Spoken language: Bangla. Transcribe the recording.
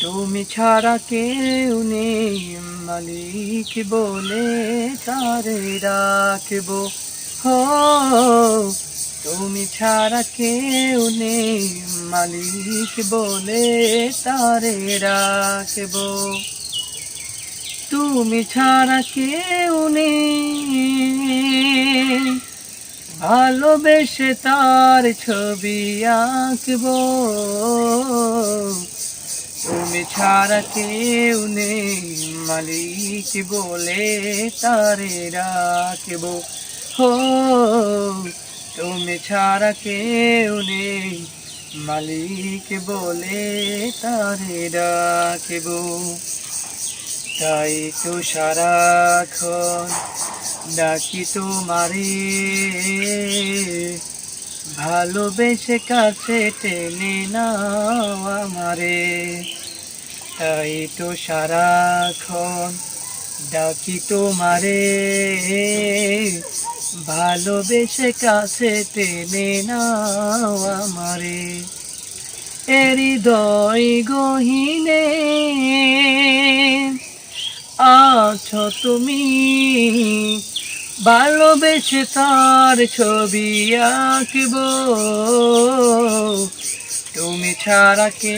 তুমি ছাড়া কেউ নেই মালিক বলে তারে রাখবো। হো তুমি ছাড়া কেউ নেই মালিক বলে তারে রাখবো। তুমি ছাড়া কেউ নেই ভালোবেসে তার ছবি আঁকবো। তুমি ছাড়া কেউ নেই মালিক বলে তারে রাখবো। হো তুমি ছাড়া কেউ নেই মালিক বলে তারে রাখবো। তাই তো সারাক্ষণ ডাকি তোমারে, ভালোবেসে কাছে টেনে নাও আমারে। তাই তো সারাক্ষণ ডাকি তোমারে, ভালোবেসে কাছে টেনে নাও আমারে। হৃদয় গহীনে আছো তুমি, ভালোবেসে তার ছবি আঁকবো। তুমি ছাড়া কে